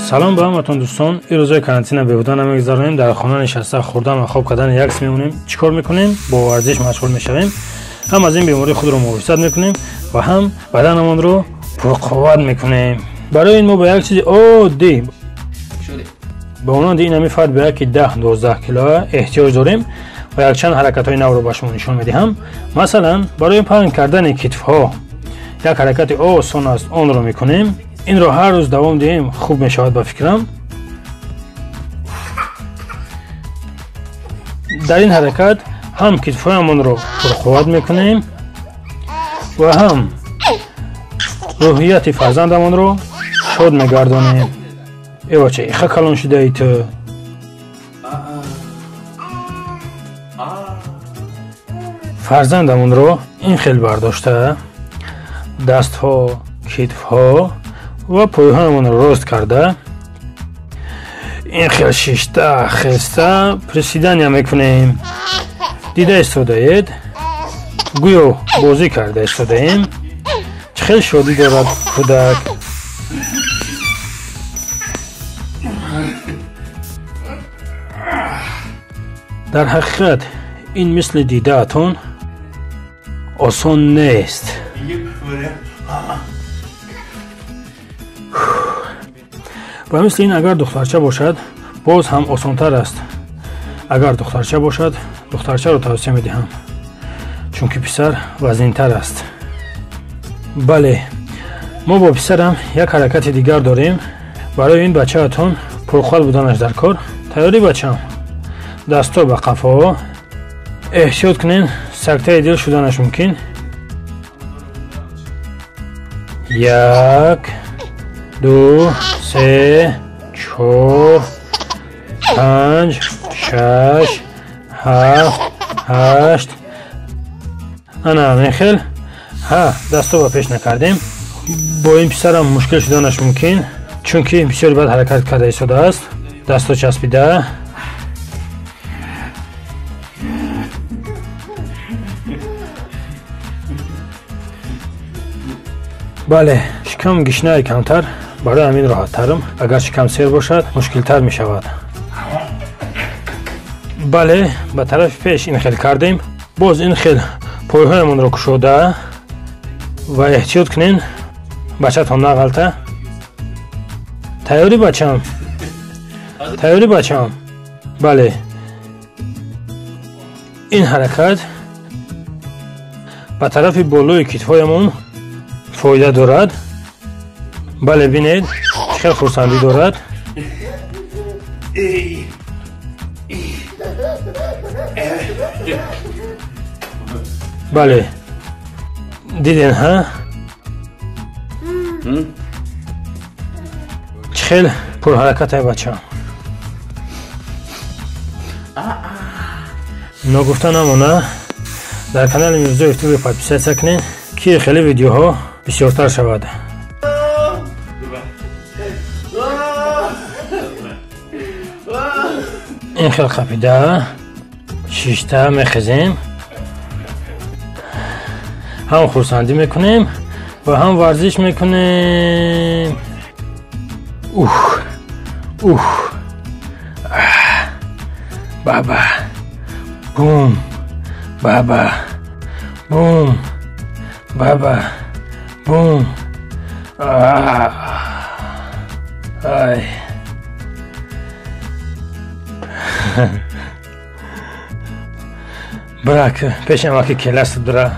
سلام به همتون دوستان. این روزای کارانتین بهبودن نمیگذاریم، در خانه نشسته خوردن و خواب کردن یکس میمونیم. چیکار میکنیم؟ با ورزش مشغول میشویم. هم از این بیماری خود رو محافظت میکنیم و هم بدنمون رو پرقوت میکنیم. برای این ما به یک چیز عادی به عنوان این همی فرد به یک 10-12 کیلو احتیاج داریم و یک چند حرکت های نو رو به شما نشون میدهم. مثلا برای پهن کردن کتف ها یک حرکت آسان است، آن رو میکنیم. این رو هر روز دوام دهیم خوب میشود به فکرم. در این حرکت هم کتفهایمان رو پرقوت میکنیم و هم روحیت فرزندمان رو شاد میگردانیم. ای بچه ایخه کلان شده ای تو. فرزندمان رو این خیل برداشته، دست ها، کتف ها و پایهایمان رو راست کرده، این خیل شیشته خسته پرسیدن هم میکنیم. دیده استاده اید گویا بازی کرده استاده ایم. چه خیل شادی دارد کودک. در حقیقت این مثل دیده اتون آسان نیست. و مثل این اگر دخترچه باشد باز هم آسانتر است. اگر دخترچه باشد دخترچه رو توصیه میدهم، چون که پسر وزن‌تر است. بله، ما با پسرم یک حرکت دیگر داریم. برای این بچه اتون پرخوال بودنش در کار. تیاری بچم؟ دستا به قفا، احتیاط کنین سکته دل شدنش ممکن. 1 2 3 4 5 6 7 8 انا میخیل. ها دستا با پیش نکردیم. با این پسرم مشکل شدنش ممکن، چون که بسیار بد حرکت کرده ایستاده است. دستا چسبیده. بله، شکم گشنه کمتر، برای همین راحت ترم. اگر شکم سیر باشد مشکل تر می شود. بله، به طرف پیش این خیل کردیم. باز این خیل پایهای من رو کشوده و احتیاط کنین بچه تان نغلطه. تیاری بچم؟ تیاری بچم؟ بله، این حرکت به طرف بالای کتفایمون فایده دارد. بله بینید خیلی خورسندی دارد. بله دیدین ها خیلی پر حرکت های بچه هم. نگفته نمونه در کانال میرزا یوتیوب پادپیسه سکنین که خیلی ویدیوها بسیارتر شود. این خیلی خفیده شیشته میخزیم، هم خورسندی میکنیم و هم ورزش میکنیم. بابا بوم بابا بوم بابا بوم. آی برک پیش اما که کلاس داره.